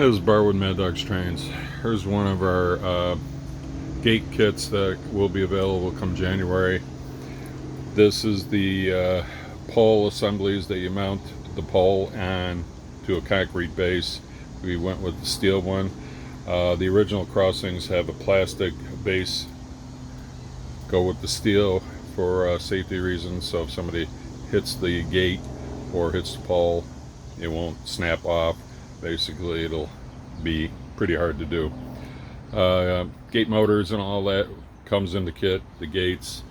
This is Barwood Mad Dogs Trains. Here's one of our gate kits that will be available come January. This is the pole assemblies that you mount the pole on to a concrete base. We went with the steel one. The original crossings have a plastic base. Go with the steel for safety reasons, so if somebody hits the gate or hits the pole, it won't snap off. Basically, it'll be pretty hard to do. Gate motors and all that comes in the kit. The gates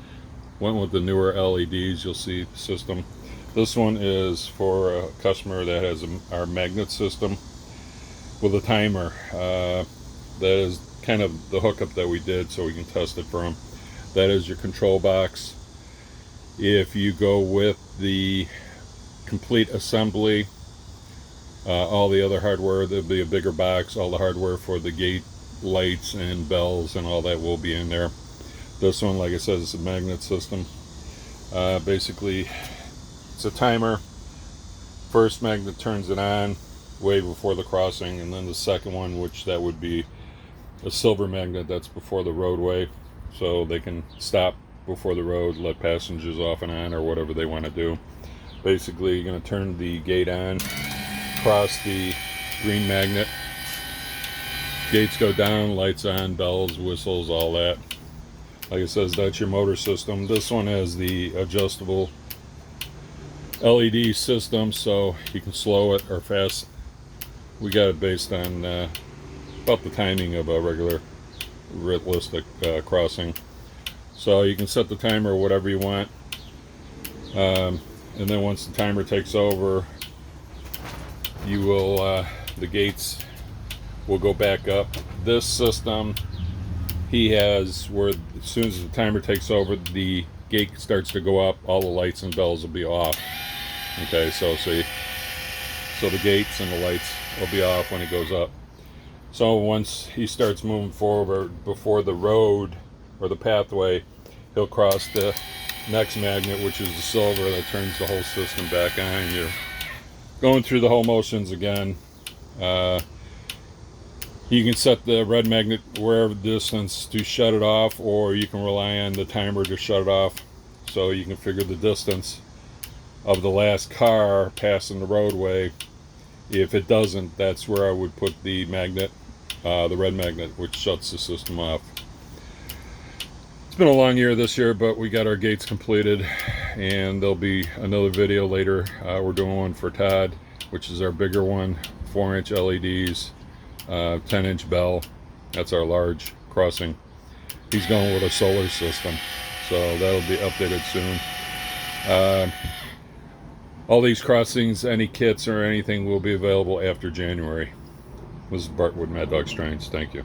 went with the newer LEDs. You'll see the system. This one is for a customer that has our magnet system with a timer. That is kind of the hookup that we did so we can test it for them. That is your control box. If you go with the complete assembly, all the other hardware, there'll be a bigger box. All the hardware for the gate lights and bells and all that will be in there. This one, like I said, is a magnet system. Basically, it's a timer. First magnet turns it on way before the crossing, and then the second one, which that would be a silver magnet, that's before the roadway, so they can stop before the road, let passengers off and on, or whatever they want to do. Basically, you're going to turn the gate on, cross the green magnet, gates go down, lights on, bells, whistles, all that. Like it says, that's your motor system. This one has the adjustable LED system, so you can slow it or fast. We got it based on about the timing of a regular realistic crossing. So you can set the timer whatever you want, and then once the timer takes over, you will the gates will go back up. This system, he has where as soon as the timer takes over, the gate starts to go up, all the lights and bells will be off. Okay, so the gates and the lights will be off when it goes up. So once he starts moving forward before the road or the pathway, he'll cross the next magnet, which is the silver, that turns the whole system back on. You're going through the whole motions again. You can set the red magnet wherever distance to shut it off, or you can rely on the timer to shut it off, so you can figure the distance of the last car passing the roadway. If it doesn't, that's where I would put the magnet, the red magnet, which shuts the system off. It's been a long year this year, but we got our gates completed, and there'll be another video later. We're doing one for Todd, which is our bigger one, 4-inch LEDs, 10-inch bell. That's our large crossing. He's going with a solar system, so that'll be updated soon. All these crossings, any kits or anything, will be available after January. This is Bart with Mad Dogs Trains. Thank you.